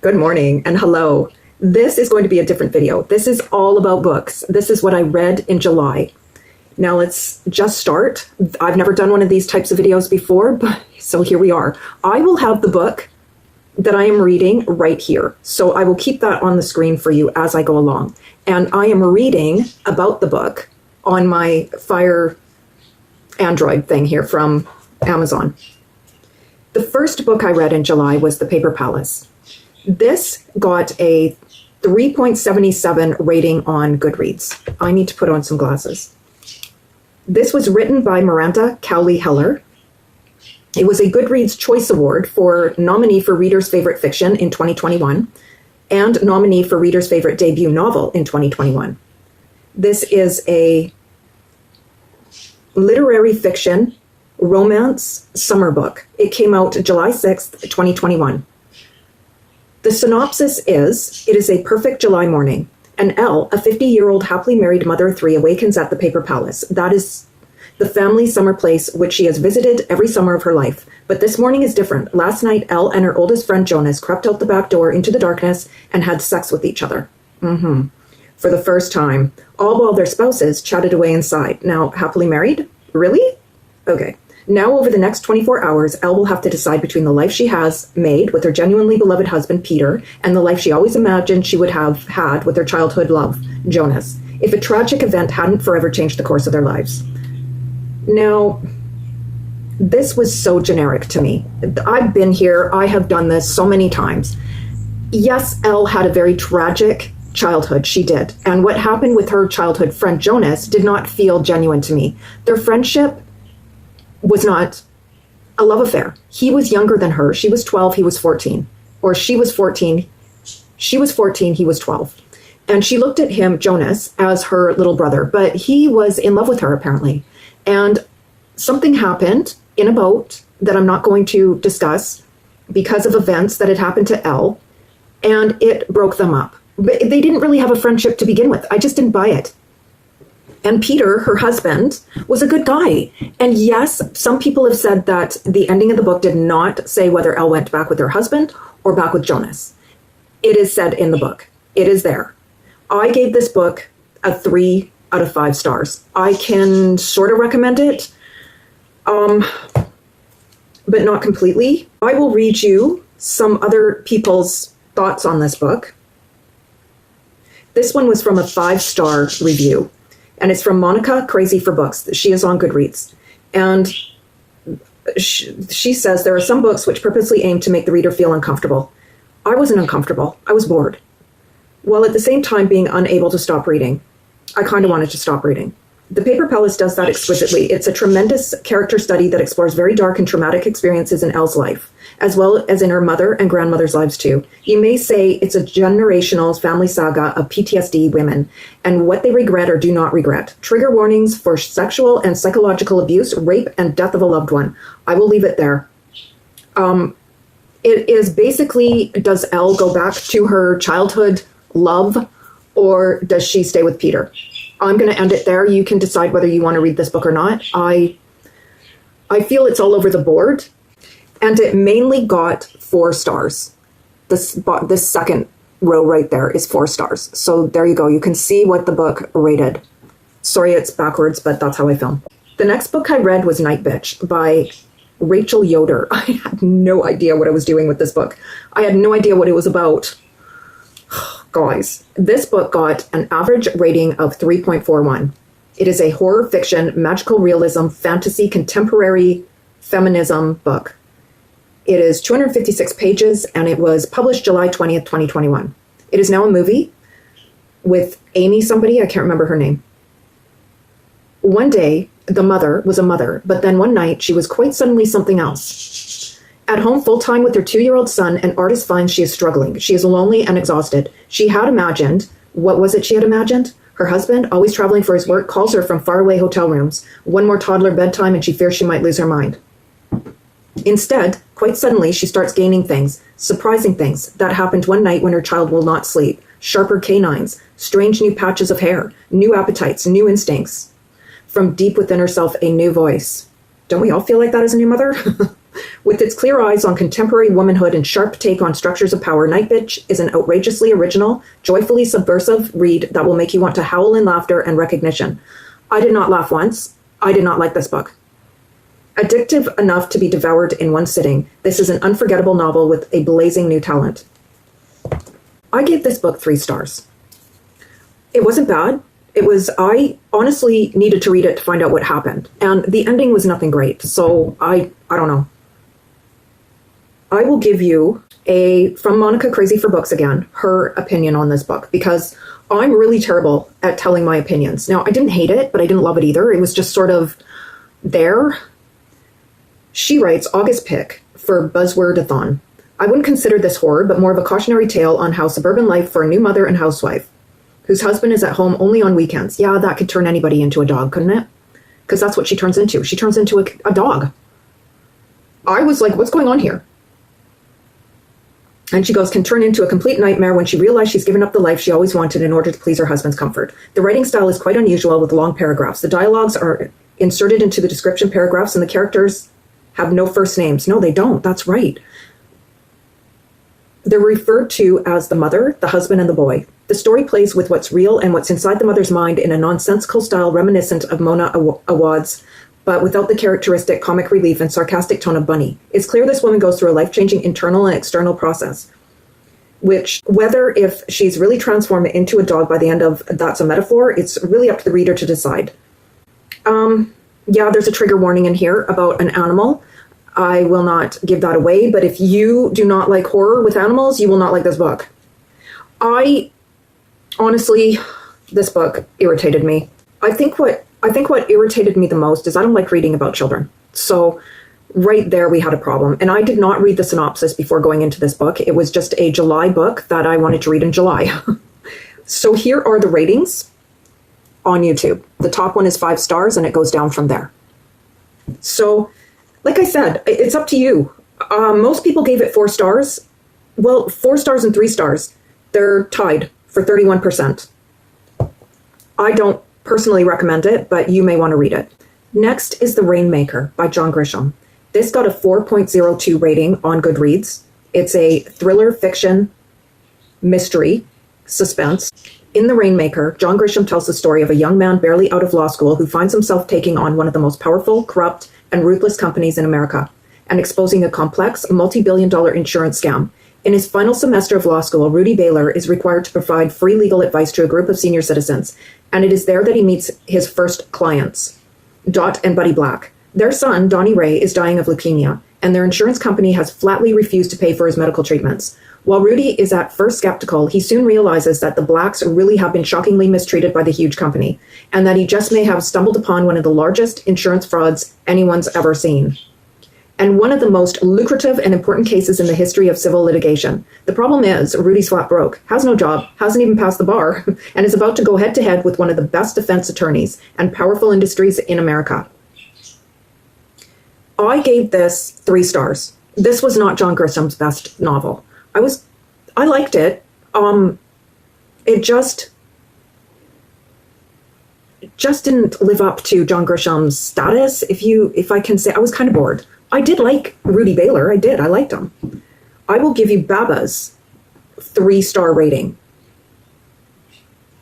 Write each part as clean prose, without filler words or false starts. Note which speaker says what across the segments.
Speaker 1: Good morning and hello. This is going to be a different video. This is all about books. This is what I read in July. Now let's just start. I've never done one of these types of videos before, so here we are. I will have the book that I am reading right here. So I will keep that on the screen for you as I go along. And I am reading about the book on my Fire Android thing here from Amazon. The first book I read in July was The Paper Palace. This got a 3.77 rating on Goodreads. I need to put on some glasses. This was written by Miranda Cowley Heller. It was a Goodreads Choice Award for nominee for Reader's Favorite Fiction in 2021 and nominee for Reader's Favorite Debut Novel in 2021. This is a literary fiction romance summer book. It came out July 6th, 2021. The synopsis is, it is a perfect July morning. And Elle, a 50-year-old happily married mother of three, awakens at the Paper Palace. That is the family summer place which she has visited every summer of her life. But this morning is different. Last night, Elle and her oldest friend Jonas crept out the back door into the darkness and had sex with each other. For the first time. All while their spouses chatted away inside. Now, happily married? Really? Okay. Now, over the next 24 hours, Elle will have to decide between the life she has made with her genuinely beloved husband, Peter, and the life she always imagined she would have had with her childhood love, Jonas, if a tragic event hadn't forever changed the course of their lives. Now, this was so generic to me. I've been here. I have done this so many times. Yes, Elle had a very tragic childhood. She did. And what happened with her childhood friend, Jonas, did not feel genuine to me. Their friendship was not a love affair. He was younger than her. She was 12, he was 14. Or she was 14, he was 12. And she looked at him, Jonas, as her little brother, but he was in love with her apparently. And something happened in a boat that I'm not going to discuss because of events that had happened to Elle, and it broke them up. But they didn't really have a friendship to begin with. I just didn't buy it. And Peter, her husband, was a good guy. And yes, some people have said that the ending of the book did not say whether Elle went back with her husband or back with Jonas. It is said in the book. It is there. I gave this book a 3 out of 5 stars. I can sort of recommend it, but not completely. I will read you some other people's thoughts on this book. This one was from a 5-star review. And it's from Monica, Crazy for Books. She is on Goodreads. And she says, there are some books which purposely aim to make the reader feel uncomfortable. I wasn't uncomfortable. I was bored. While at the same time being unable to stop reading. I kind of wanted to stop reading. The Paper Palace does that exquisitely. It's a tremendous character study that explores very dark and traumatic experiences in Elle's life, as well as in her mother and grandmother's lives too. You may say it's a generational family saga of PTSD women and what they regret or do not regret. Trigger warnings for sexual and psychological abuse, rape, and death of a loved one. I will leave it there. It is basically, does Elle go back to her childhood love or does she stay with Peter? I'm going to end it there. You can decide whether you want to read this book or not. I feel it's all over the board. And it mainly got 4 stars. This second row right there is 4 stars. So there you go. You can see what the book rated. Sorry, it's backwards, but that's how I film. The next book I read was Nightbitch by Rachel Yoder. I had no idea what I was doing with this book. I had no idea what it was about. Guys, this book got an average rating of 3.41. It is a horror fiction, magical realism, fantasy, contemporary feminism book. It is 256 pages, and it was published July 20th, 2021. It is now a movie with Amy somebody, I can't remember her name. One day, the mother was a mother, but then one night, she was quite suddenly something else. At home full-time with her 2-year-old son, an artist finds she is struggling. She is lonely and exhausted. She had imagined, what was it she had imagined? Her husband, always traveling for his work, calls her from faraway hotel rooms. One more toddler bedtime, and she fears she might lose her mind. Instead, quite suddenly, she starts gaining things, surprising things, that happened one night when her child will not sleep. Sharper canines, strange new patches of hair, new appetites, new instincts. From deep within herself, a new voice. Don't we all feel like that as a new mother? With its clear eyes on contemporary womanhood and sharp take on structures of power, Nightbitch is an outrageously original, joyfully subversive read that will make you want to howl in laughter and recognition. I did not laugh once. I did not like this book. Addictive enough to be devoured in one sitting, this is an unforgettable novel with a blazing new talent. I gave this book 3 stars. It wasn't bad. I honestly needed to read it to find out what happened. And the ending was nothing great. So I don't know. I will give you from Monica Crazy for Books again, her opinion on this book, because I'm really terrible at telling my opinions. Now, I didn't hate it, but I didn't love it either. It was just sort of there. She writes, August pick for Buzzword-a-thon. I wouldn't consider this horror, but more of a cautionary tale on how suburban life for a new mother and housewife, whose husband is at home only on weekends. Yeah, that could turn anybody into a dog, couldn't it? Because that's what she turns into. She turns into a dog. I was like, what's going on here? And she goes, can turn into a complete nightmare when she realized she's given up the life she always wanted in order to please her husband's comfort. The writing style is quite unusual with long paragraphs. The dialogues are inserted into the description paragraphs and the characters have no first names. No, they don't. That's right. They're referred to as the mother, the husband, and the boy. The story plays with what's real and what's inside the mother's mind in a nonsensical style reminiscent of Mona Awad's, but without the characteristic comic relief and sarcastic tone of Bunny. It's clear this woman goes through a life-changing internal and external process, which, whether if she's really transformed into a dog by the end of that's a metaphor, it's really up to the reader to decide. Yeah, there's a trigger warning in here about an animal. I will not give that away, but if you do not like horror with animals, you will not like this book. Honestly, this book irritated me. I think what irritated me the most is I don't like reading about children. So right there we had a problem. And I did not read the synopsis before going into this book. It was just a July book that I wanted to read in July. So here are the ratings on YouTube. The top one is 5 stars and it goes down from there. So like I said, it's up to you. Most people gave it 4 stars. Well, 4 stars and 3 stars. They're tied for 31%. I don't personally recommend it, but you may want to read it. Next is The Rainmaker by John Grisham. This got a 4.02 rating on Goodreads. It's a thriller, fiction, mystery, suspense. In The Rainmaker, John Grisham tells the story of a young man barely out of law school who finds himself taking on one of the most powerful, corrupt, and ruthless companies in America and exposing a complex, multi-billion-dollar insurance scam. In his final semester of law school, Rudy Baylor is required to provide free legal advice to a group of senior citizens, and it is there that he meets his first clients, Dot and Buddy Black. Their son, Donnie Ray, is dying of leukemia, and their insurance company has flatly refused to pay for his medical treatments. While Rudy is at first skeptical, he soon realizes that the Blacks really have been shockingly mistreated by the huge company, and that he just may have stumbled upon one of the largest insurance frauds anyone's ever seen, and one of the most lucrative and important cases in the history of civil litigation. The problem is, Rudy's flat broke, has no job, hasn't even passed the bar, and is about to go head-to-head with one of the best defense attorneys and powerful industries in America. I gave this 3 stars. This was not John Grisham's best novel. I liked it. It just didn't live up to John Grisham's status. If I can say, I was kind of bored. I did like Rudy Baylor. I did. I liked him. I will give you Baba's 3-star rating.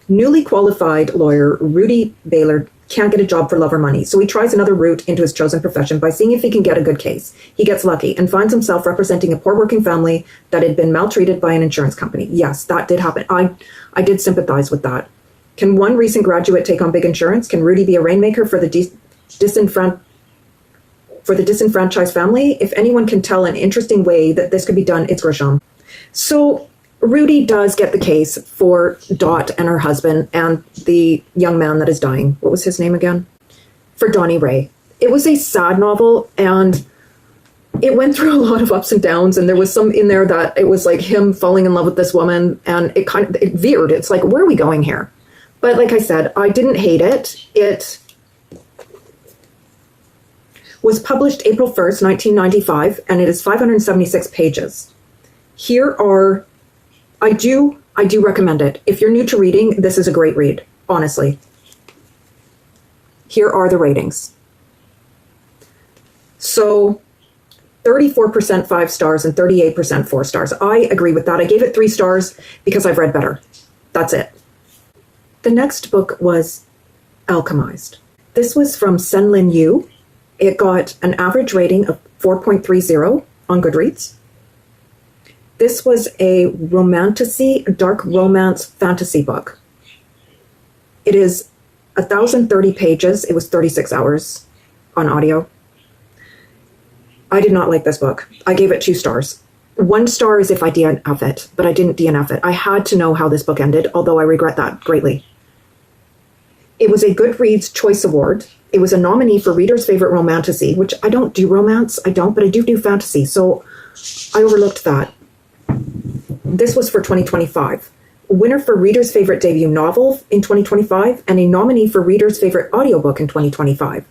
Speaker 1: Newly qualified lawyer Rudy Baylor can't get a job for love or money, so he tries another route into his chosen profession by seeing if he can get a good case. He gets lucky and finds himself representing a poor working family that had been maltreated by an insurance company. Yes, that did happen. I did sympathize with that. Can one recent graduate take on big insurance? Can Rudy be a rainmaker for the disenfranchised family? If anyone can tell an interesting way that this could be done, it's Grisham. So Rudy does get the case for Dot and her husband and the young man that is dying. What was his name again? For Donnie Ray. It was a sad novel, and it went through a lot of ups and downs, and there was some in there that it was like him falling in love with this woman, and it veered. It's like, where are we going here? But like I said, I didn't hate it. It was published April 1st, 1995, and it is 576 pages. I do recommend it. If you're new to reading, this is a great read, honestly. Here are the ratings. So 34% 5 stars and 38% 4 stars. I agree with that. I gave it 3 stars because I've read better. That's it. The next book was Alchemised. This was from Senlin Yu. It got an average rating of 4.30 on Goodreads. This was a romantasy, dark romance fantasy book. It is 1,030 pages. It was 36 hours on audio. I did not like this book. I gave it 2 stars. 1 star is if I DNF it, but I didn't DNF it. I had to know how this book ended, although I regret that greatly. It was a Goodreads Choice Award. It was a nominee for Reader's Favorite Romantasy, which I don't do romance. I don't, but I do fantasy, so I overlooked that. This was for 2025. Winner for Reader's Favorite Debut Novel in 2025, and a nominee for Reader's Favorite Audiobook in 2025.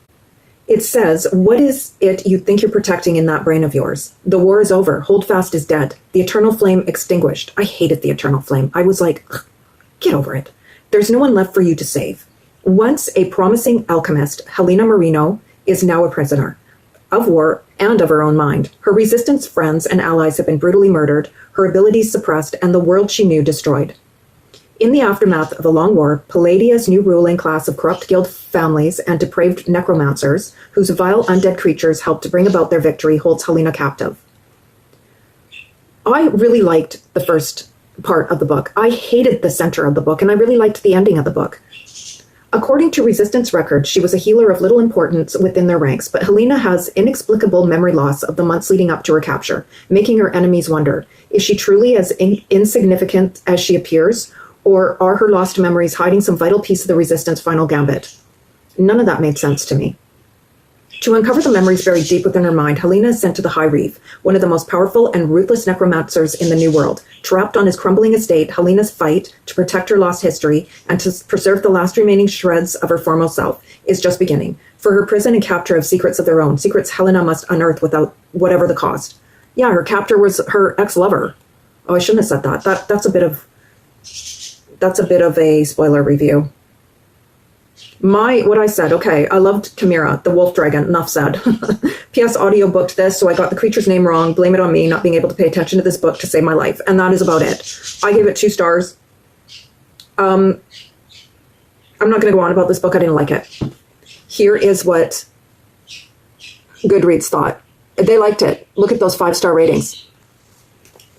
Speaker 1: It says, what is it you think you're protecting in that brain of yours? The war is over. Holdfast is dead. The eternal flame extinguished. I hated the eternal flame. I was like, get over it. There's no one left for you to save. Once a promising alchemist, Helena Marino is now a prisoner of war and of her own mind. Her resistance friends and allies have been brutally murdered, her abilities suppressed, and the world she knew destroyed. In the aftermath of a long war, Palladia's new ruling class of corrupt guild families and depraved necromancers, whose vile undead creatures helped to bring about their victory, holds Helena captive. I really liked the first part of the book. I hated the center of the book, and I really liked the ending of the book. According to Resistance records, she was a healer of little importance within their ranks, but Helena has inexplicable memory loss of the months leading up to her capture, making her enemies wonder, is she truly as insignificant as she appears, or are her lost memories hiding some vital piece of the Resistance final gambit? None of that made sense to me. To uncover the memories buried deep within her mind, Helena is sent to the High Reef, one of the most powerful and ruthless necromancers in the New World. Trapped on his crumbling estate, Helena's fight to protect her lost history and to preserve the last remaining shreds of her former self is just beginning. For her prison and capture of secrets of their own, secrets Helena must unearth without whatever the cost. Yeah, her captor was her ex-lover. Oh, I shouldn't have said that. That's a bit of a spoiler review. What I said, okay, I loved Chimera, the wolf dragon, enough said. P.S. audiobooked this, so I got the creature's name wrong. Blame it on me not being able to pay attention to this book to save my life. And that is about it. I gave it 2 stars. I'm not going to go on about this book. I didn't like it. Here is what Goodreads thought. They liked it. Look at those 5-star ratings.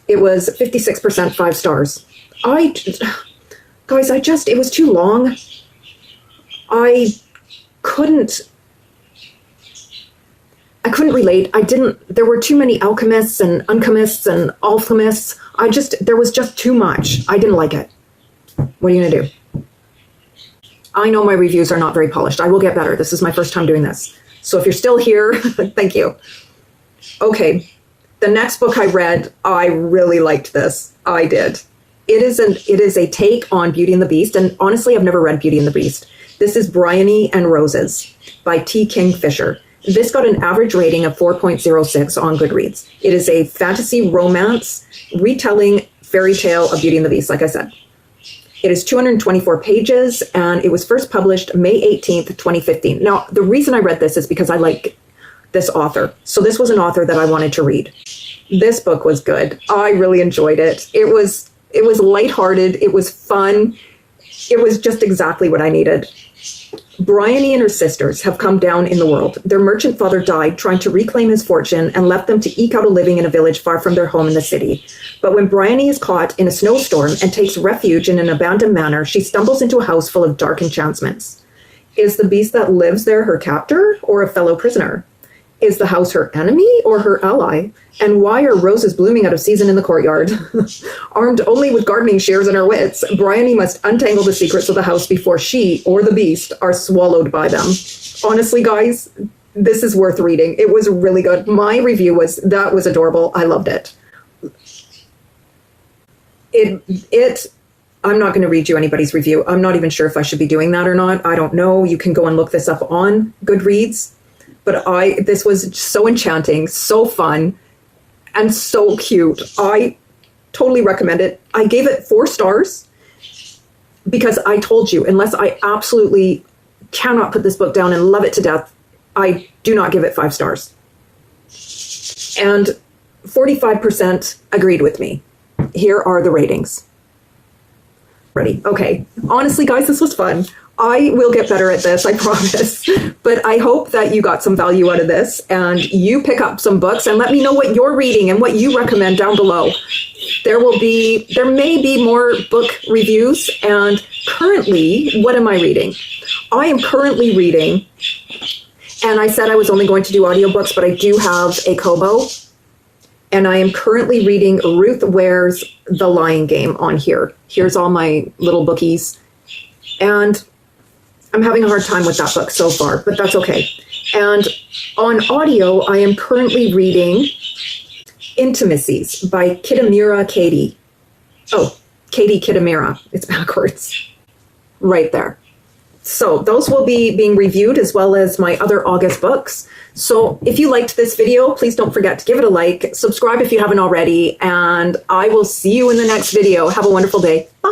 Speaker 1: It was 56% 5 stars. Guys, it was too long. I couldn't relate. There were too many alchemists and unchemists and alchemists. There was just too much. I didn't like it. What are you going to do? I know my reviews are not very polished. I will get better. This is my first time doing this. So if you're still here, thank you. Okay. The next book I read, I really liked this. I did. It is a take on Beauty and the Beast. And honestly, I've never read Beauty and the Beast. This is Bryony and Roses by T. Kingfisher. This got an average rating of 4.06 on Goodreads. It is a fantasy romance retelling fairy tale of Beauty and the Beast, like I said. It is 224 pages, and it was first published May 18th, 2015. Now, the reason I read this is because I like this author. So this was an author that I wanted to read. This book was good. I really enjoyed it. It was lighthearted. It was fun. It was just exactly what I needed. Bryony and her sisters have come down in the world. Their merchant father died trying to reclaim his fortune and left them to eke out a living in a village far from their home in the city. But when Bryony is caught in a snowstorm and takes refuge in an abandoned manor, she stumbles into a house full of dark enchantments. Is the beast that lives there her captor or a fellow prisoner? Is the house her enemy or her ally? And why are roses blooming out of season in the courtyard? Armed only with gardening shears and her wits, Bryony must untangle the secrets of the house before she or the beast are swallowed by them. Honestly, guys, this is worth reading. It was really good. My review was adorable. I loved it. I'm not going to read you anybody's review. I'm not even sure if I should be doing that or not. I don't know. You can go and look this up on Goodreads. But this was so enchanting, so fun, and so cute. I totally recommend it. I gave it 4 stars because I told you, unless I absolutely cannot put this book down and love it to death, I do not give it 5 stars. and 45% agreed with me. Here are the ratings. Ready? Okay. Honestly, guys, this was fun. I will get better at this, I promise. But I hope that you got some value out of this and you pick up some books and let me know what you're reading and what you recommend down below. There may be more book reviews, and currently, what am I reading? I am currently reading, and I said I was only going to do audiobooks, but I do have a Kobo, and I am currently reading Ruth Ware's The Lying Game on here. Here's all my little bookies, and I'm having a hard time with that book so far, but that's okay. And on audio, I am currently reading Intimacies by Kitamura Katie. Oh, Katie Kitamura. It's backwards. Right there. So those will be being reviewed as well as my other August books. So if you liked this video, please don't forget to give it a like, subscribe if you haven't already, and I will see you in the next video. Have a wonderful day. Bye.